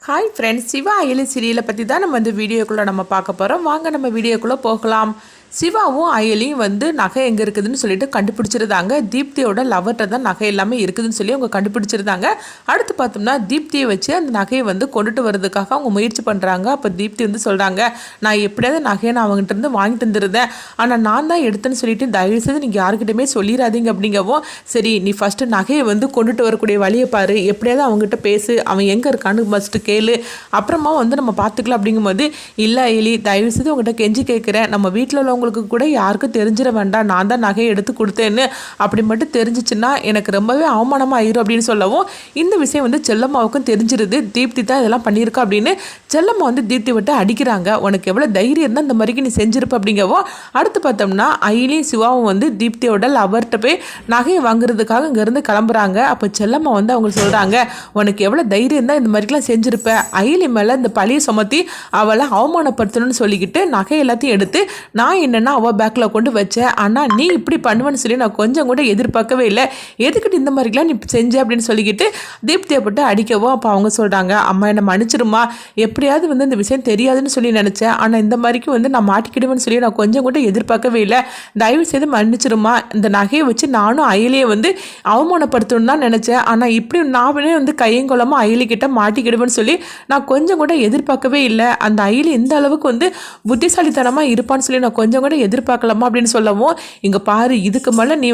Hi friends, Siva Ayali சீரியலை பற்றி தான் நம்ம இந்த வீடியோக்குள்ளே நம்ம பார்க்க போகிறோம். வாங்க நம்ம வீடியோக்குள்ளே போகலாம். சிவாவும் அயலியும் நகை எங்கே இருக்குதுன்னு சொல்லிட்டு கண்டுபிடிச்சிருந்தாங்க. தீப்தியோட லவர்கிட்ட தான் நகை எல்லாமே இருக்குதுன்னு சொல்லி அவங்க கண்டுபிடிச்சிருந்தாங்க. அடுத்து பார்த்தோம்னா தீப்தியை வச்சு அந்த நகையை கொண்டுட்டு வரதுக்காக அவங்க முயற்சி பண்ணுறாங்க. அப்போ தீப்தி சொல்கிறாங்க, நான் எப்படியாவது நகையை நான் அவங்ககிட்ட இருந்து வாங்கி தந்துருந்தேன், ஆனால் நான் தான் எடுத்தேன்னு சொல்லிட்டு தயவுசெய்து நீங்கள் யாருக்கிட்டையுமே சொல்லிடாதீங்க அப்படிங்கவும், சரி நீ ஃபஸ்ட்டு நகையை கொண்டுட்டு வரக்கூடிய வழியை பாரு, எப்படியாவது அவங்ககிட்ட பேசு, அவன் எங்கே இருக்கான்னு ஃபஸ்ட்டு கேளு, அப்புறமா நம்ம பார்த்துக்கலாம் அப்படிங்கும்போது, இல்லை அயலி தயவுசெய்து உங்கள்கிட்ட கெஞ்சி கேட்குறேன், நம்ம வீட்டில் உள்ளவங்க உங்களுக்கு கூட யாருக்கும் தெரிஞ்சிட வேண்டாம், நான் தான் நகையை எடுத்து கொடுத்தேன்னு. அப்படி மட்டும் தெரிஞ்சிச்சுன்னா எனக்கு ரொம்பவே அவமானமாக ஆயிரும் அப்படின்னு சொல்லவும், இந்த விஷயம் செல்லம்மாவுக்கும் தெரிஞ்சிருது. தீப்தி தான் இதெல்லாம் பண்ணியிருக்கா அப்படின்னு செல்லம்மா தீப்தி விட்டு அடிக்கிறாங்க. உனக்கு எவ்வளோ தைரியம் இருந்தால் இந்த மாதிரிக்கு நீ செஞ்சிருப்ப அப்படிங்கவும், அடுத்து பார்த்தோம்னா அயிலியும் சிவாவும் தீப்தியோட லவர்கிட்ட போய் நகையை வாங்குறதுக்காக இங்கேருந்து கிளம்புறாங்க. அப்போ செல்லம்மா அவங்க சொல்கிறாங்க, உனக்கு எவ்வளோ தைரியம் இருந்தால் இந்த மாதிரிக்கெலாம் செஞ்சிருப்ப, அயிலி மேலே இந்த பழியை சுமத்தி அவளை அவமானப்படுத்தணும்னு சொல்லிக்கிட்டு நகை எல்லாத்தையும் எடுத்து நான் என்னன்னா அவள் பேக்கில் கொண்டு வச்சேன், ஆனால் நீ இப்படி பண்ணுவேன்னு சொல்லி நான் கொஞ்சம் கூட எதிர்பார்க்கவே இல்லை, எதுக்கிட்டு இந்த மாதிரிலாம் நீ செஞ்ச அப்படின்னு சொல்லிக்கிட்டு தீப்தியை போட்டு அடிக்கவும், அப்போ அவங்க சொல்கிறாங்க, அம்மா என்னை மன்னிச்சிருமா, எப்படியாவது இந்த விஷயம் தெரியாதுன்னு சொல்லி நினச்சேன், ஆனால் இந்த மாதிரிக்கு நான் மாட்டிக்கிடுவேன்னு சொல்லி நான் கொஞ்சம் கூட எதிர்பார்க்கவே இல்லை, தயவு செய்து மன்னிச்சிருமா, இந்த நகையை வச்சு நானும் அயலியை அவமானப்படுத்தணும்னு தான் நினச்சேன், ஆனால் இப்படி நானே கையங்குளமாக அயலிக்கிட்ட மாட்டிக்கிடுவேன்னு சொல்லி நான் கொஞ்சம் கூட எதிர்பார்க்கவே இல்லை, அந்த அயலி இந்த அளவுக்கு புத்திசாலித்தனமாக இருப்பான்னு சொல்லி நான் கொஞ்சம் கூட எதிர்பார்க்கலாமா அப்படின்னு சொல்லவும், இங்கே பாரு இதுக்கு மேலே நீ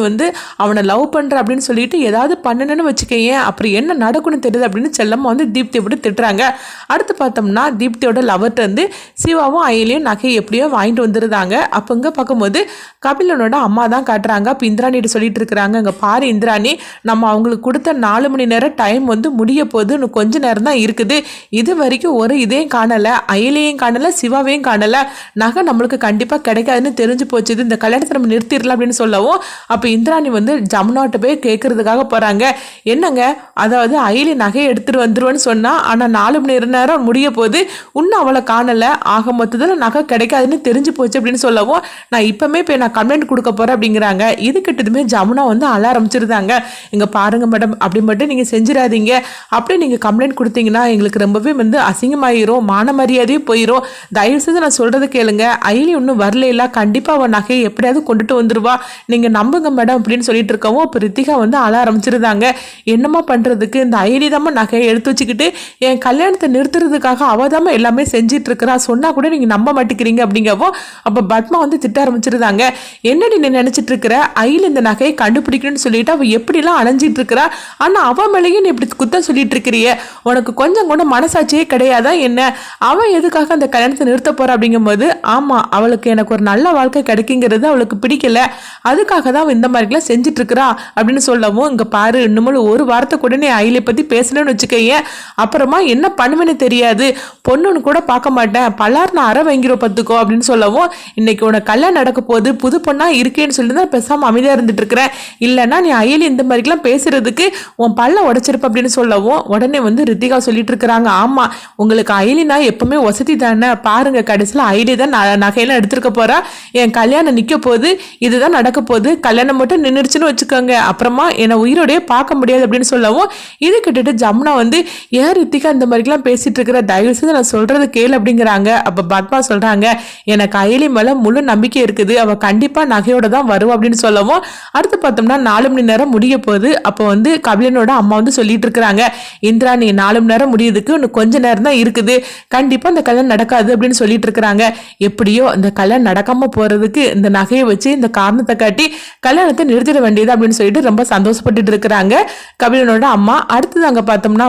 அவனை லவ் பண்ணுற அப்படின்னு சொல்லிட்டு ஏதாவது பண்ணணுன்னு வச்சுக்கேன், அப்புறம் என்ன நடக்கும்னு தெரியுது அப்படின்னு செல்லம்மா தீப்தியை விட்டு திட்டுறாங்க. அடுத்து பார்த்தோம்னா தீப்தியோட லவர்ட்டு சிவாவும் அயலியும் நகையை எப்படியோ வாங்கிட்டு வந்துருந்தாங்க. அப்போ இங்கே பார்க்கும்போது கபிலனோட அம்மா தான் காட்டுறாங்க. அப்போ இந்திராணிட்டு சொல்லிட்டு இருக்கிறாங்க, இங்கே பாரு இந்திராணி, நம்ம அவங்களுக்கு கொடுத்த 4 மணி நேரம் டைம் முடிய போது இன்னும் கொஞ்ச நேரம் தான் இருக்குது, இது வரைக்கும் ஒரு இதையும் காணலை, அயலியையும் காணலை, சிவாவையும் காணலை, நகை நம்மளுக்கு கண்டிப்பாக கிடைக்காதுன்னு தெரிஞ்சு போச்சு, இந்த கல்யாணத்தை நம்ம நிறுத்திடலாம் அப்படின்னு சொல்லவும், அப்போ இந்திராணி ஜமுனாட்ட போய் கேட்கறதுக்காக போகிறாங்க. என்னங்க, அதாவது அயலி நகையை எடுத்துகிட்டு வந்துருவேன்னு சொன்னால், ஆனால் 4 மணி நேரம் முடிய போது இன்னும் அவளை காணலை, ஆக மொத்தத்தில் நகை கிடைக்காதுன்னு தெரிஞ்சு போச்சு அப்படின்னு சொல்லவும், நான் இப்போமே போய் நான் கம்ப்ளைண்ட் கொடுக்க போகிறேன் அப்படிங்கிறாங்க. இது கிட்டதுமே ஜமுனா அழ ஆரம்பிச்சிருந்தாங்க. இங்கே பாருங்க மேடம், அப்படி மட்டும் நீங்கள் செஞ்சிடாதீங்க, அப்படி நீங்கள் கம்ப்ளைண்ட் கொடுத்தீங்கன்னா எங்களுக்கு ரொம்பவே அசிங்கமாயிரும், மான மரியாதையும் போயிடும், தயவுசெய்து நான் சொல்கிறது கேளுங்க, அயலி இன்னும் வரல, கண்டிப்பாக அவன் நகையை எப்படியாவது கொண்டுட்டு வந்துருவா, நீங்கள் நம்புங்க மேடம் அப்படின்னு சொல்லிட்டு இருக்கவும், அப்போ ரித்திகா அழ ஆரம்பிச்சிருந்தாங்க. என்னம்மா பண்ணுறதுக்கு, இந்த அயலி தாம்மா நகையை எடுத்து வச்சுக்கிட்டு என் கல்யாணத்தை நிறுத்துறதுக்காக அவதாம எல்லாமே செஞ்சிட்டு இருக்கிறா, சொன்னால் கூட நீங்கள் நம்ப மாட்டேங்கிறீங்க அப்படிங்கவும், அப்போ பத்மா திட்ட ஆரம்பிச்சிருந்தாங்க. என்னடி நீ நினச்சிட்டு இருக்கிற, அயலி இந்த நகையை கண்டுபிடிக்கணும்னு சொல்லிட்டு அவள் எப்படிலாம் அலைஞ்சிட்டு இருக்கிறா, ஆனால் அவன் மேலேயும் நீ இப்படி குத்தம் சொல்லிட்டு இருக்கிறிய, உனக்கு கொஞ்சம் கூட மனசாட்சியே கிடையாதா என்ன, அவன் எதுக்காக அந்த கல்யாணத்தை நிறுத்த போறா அப்படிங்கும்போது, ஆமாம் அவளுக்கு எனக்கு ஒரு நல்ல வாழ்க்கை கிடைக்குங்கிறது அவளுக்கு பிடிக்கல, அதுக்காக தான் இந்த மாதிரிலாம் செஞ்சுட்டு இருக்கிறா அப்படின்னு சொல்லவும், இங்கே பாரு இன்னும் ஒரு வாரத்தை கூட நீ அயலை பற்றி பேசணும்னு வச்சுக்கைய, அப்புறமா என்ன பண்ணுவேன்னு தெரியாது, பொண்ணுன்னு கூட பார்க்க மாட்டேன், பல்லார் நான் அற வாங்கிரும் பத்துக்கோ அப்படின்னு சொல்லவும், இன்னைக்கு உனக்கு கல்யாணம் நடக்க போது புது பொண்ணா இருக்கேன்னு சொல்லி தான் பேசாமல் அமைதியாக இருந்துட்டு இருக்கிறேன், இல்லைன்னா நீ அயலி இந்த மாதிரிலாம் பேசுறதுக்கு உன் பல்ல உடைச்சிருப்ப அப்படின்னு சொல்லவும், உடனே ரித்திகா சொல்லிட்டு இருக்கிறாங்க, ஆமாம் உங்களுக்கு அயலினா எப்பவுமே வசதி தானே, பாருங்க கடைசியில் அயலி தான் நகையெல்லாம் எடுத்துருக்க போறா, என் கல்யாணம் நிற்க போகுது, இதுதான் நடக்க போகுது, கல்யாணம் மட்டும் நின்றுச்சுன்னு வச்சுக்கோங்க, அப்புறமா என்னை உயிரோடையே பார்க்க முடியாது அப்படின்னு சொல்லவும், இது கிட்டட்டு ஜமுனா ஏன் ரித்திகா இந்த மாதிரிலாம் பேசிட்டு இருக்கிற, தயவு செய்து நான் சொல்றது கேளு அப்படிங்கிறாங்க. அப்போ பத்மா சொல்றாங்க, எனக்கு அயலி மேல முழு நம்பிக்கை இருக்குது, அவ கண்டிப்பா நகையோட தான் வருவா அப்படின்னு சொல்லவும், அடுத்து பார்த்தோம்னா 4 மணி நேரம் முடிய போகுது. அப்போ கபிலனோட அம்மா சொல்லிட்டு இருக்கிறாங்க, இந்திராணி 4 மணி நேரம் முடியறதுக்கு இன்னும் கொஞ்ச நேரம் தான் இருக்குது, கண்டிப்பா இந்த கல்யாணம் நடக்காது அப்படின்னு சொல்லிட்டு இருக்கிறாங்க. எப்படியோ இந்த கல்யாணம் நடக்காம போறதுக்கு இந்த நகையை வச்சு இந்த காரணத்தை காட்டி கல்யாணத்தை நிறுத்திட வேண்டியது அப்படின்னு சொல்லிட்டு ரொம்ப சந்தோஷப்பட்டு இருக்கிறாங்க கபிலனோட அம்மா. அடுத்தது அங்க பார்த்தோம்னா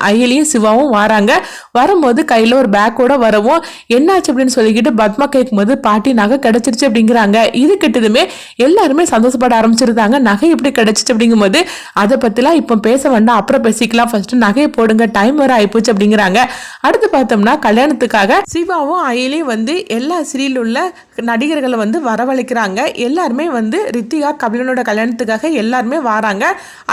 அயலியும் சிவாவும் வராங்க. வரும்போது கையில ஒரு பேக்கோட வரவும், என்னாச்சு அப்படின்னு சொல்லிக்கிட்டு பத்மா கேட்கும்போது, பாட்டி நகை கிடைச்சிருச்சு அப்படிங்கிறாங்க. இது கிட்டதுமே எல்லாருமே சந்தோஷப்பட ஆரம்பிச்சிருந்தாங்க. நகை எப்படி கிடைச்சிச்சு அப்படிங்கும்போது, அதை பத்திலாம் இப்போ பேச வேண்டாம், அப்புறம் பேசிக்கலாம், ஃபர்ஸ்ட் நகையை போடுங்க, டைம் வர ஆயிப்போச்சு அப்படிங்கிறாங்க. அடுத்து பார்த்தோம்னா கல்யாணத்துக்காக சிவாவும் அயலியும் எல்லா சீரியல் உள்ள நடிகர்களை வந்து வரவழைக்கிறாங்க. எல்லாருமே வந்து ரித்திகா கபிலனோட கல்யாணத்துக்காக எல்லாருமே வராங்க.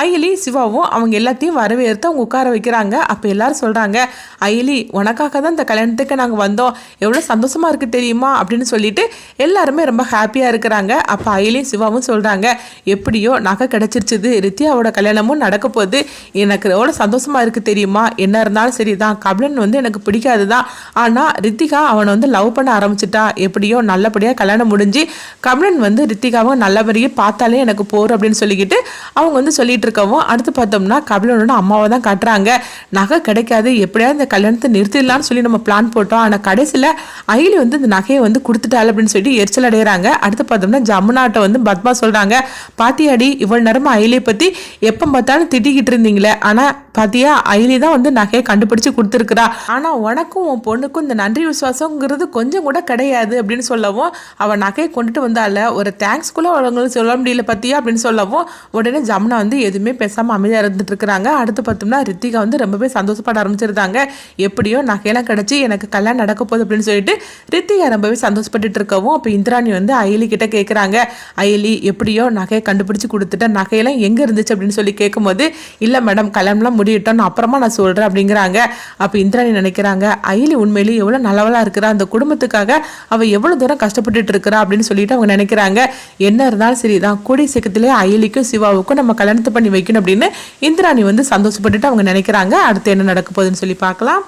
அயலி சிவாவும் அவங்க எல்லாத்தையும் வரவேற்று அவங்க உட்கார வைக்கிறாங்க. அப்போ எல்லாரும் சொல்கிறாங்க, அயலி உனக்காக தான் இந்த கல்யாணத்துக்கு நாங்கள் வந்தோம், எவ்வளோ சந்தோஷமாக இருக்குது தெரியுமா அப்படின்னு சொல்லிட்டு எல்லாருமே ரொம்ப ஹாப்பியாக இருக்கிறாங்க. அப்போ அயலியும் சிவாவும் சொல்கிறாங்க, எப்படியோ நகை கிடச்சிருச்சுது, ரித்தியாவோட கல்யாணமும் நடக்க போகுது, எனக்கு எவ்வளோ சந்தோஷமாக இருக்குது தெரியுமா. என்ன இருந்தாலும் சரி தான், கபிலன் வந்து எனக்கு பிடிக்காது தான், ஆனால் ரித்திகா அவனை வந்து லவ் பண்ண ஆரம்பிச்சிட்டா, எப்படியோ நல்லபடியாக கல்யாணம் முடிஞ்சு கபிலன் வந்து ரித்திகாவை நல்லபடியாக பார்த்தாலே எனக்கு போகிற அப்படின்னு சொல்லிக்கிட்டு அவங்க வந்து சொல்லிட்டு இருக்கவும், அடுத்து பார்த்தோம்னா கபிலனோட அம்மாவை தான் காட்டுறாங்க. நகை கிடைக்காது, எப்படியாவது இந்த கல்யாணத்தை நிறுத்திடலான்னு சொல்லி நம்ம பிளான் போட்டோம், ஆனால் கடைசியில் அயலி வந்து இந்த நகையை வந்து கொடுத்துட்டாள் அப்படின்னு சொல்லிட்டு எரிச்சல் அடைகிறாங்க. அடுத்து பார்த்தோம்னா ஜமுனாட்ட வந்து பத்மா சொல்கிறாங்க, பாத்தியாடி இவ்வளோ நேரமா அயலியை பற்றி எப்போ பார்த்தாலும் திட்டிக்கிட்டு இருந்தீங்களே, ஆனால் பாத்தியா அயலி தான் வந்து நகையை கண்டுபிடிச்சு கொடுத்துருக்குறா, ஆனால் உனக்கும் உன் பொண்ணுக்கும் இந்த நன்றி விசுவாசங்கிறது கொஞ்சம் கூட கிடையாது அப்படின்னு சொல்லவும், அவன் நகையை கொண்டுட்டு வந்தால ஒரு தேங்க்ஸ் கூட அவங்களுக்கு சொல்ல முடியல பத்தியா அப்படின்னு சொல்லவும், உடனே ஜமுனா வந்து எதுவுமே பேசாமல் அமைதியாக இருந்துட்டு இருக்கிறாங்க. அடுத்து பார்த்தோம்னா ரித்திகா வந்து ரொம்பவே சந்தோஷப்பட ஆரம்பிச்சிருந்தாங்க. எப்படியோ நகையெல்லாம் கிடச்சி எனக்கு கல்யாணம் நடக்க போகுது அப்படின்னு சொல்லிட்டு ரித்திகா ரொம்பவே சந்தோஷப்பட்டு இருக்கவும், அப்போ இந்திராணி வந்து அயலி கிட்ட கேட்குறாங்க, அயலி எப்படியோ நகையை கண்டுபிடிச்சு கொடுத்துட்டேன், நகையெல்லாம் எங்கே இருந்துச்சு அப்படின்னு சொல்லி கேட்கும்போது, இல்லை மேடம் கல்யாணம்லாம் முடியட்டும் அப்புறமா நான் சொல்கிறேன் அப்படிங்கிறாங்க. அப்போ இந்திராணி நினைக்கிறாங்க, அயலி உண்மையிலேயே எவ்வளோ நல்லவளாக இருக்கிறா, அந்த குடும்பத்துக்காக அவள் எவ்வளோ தூரம் கஷ்டப்பட்டுட்டு இருக்கிறா அப்படின்னு சொல்லிட்டு அவங்க நினைக்கிறாங்க. என்ன இருந்தாலும் சரிதான், கூடிய சீக்கிரத்திலே அயலிக்கும் சிவாவுக்கும் நம்ம கல்யாணத்தை பண்ணி வைக்கணும் அப்படின்னு இந்திராணி வந்து சந்தோஷப்பட்டுட்டு அவங்க நினைக்கிறாங்க. அடுத்து என்ன நடக்க போகுதுன்னு சொல்லி பார்க்கலாம்.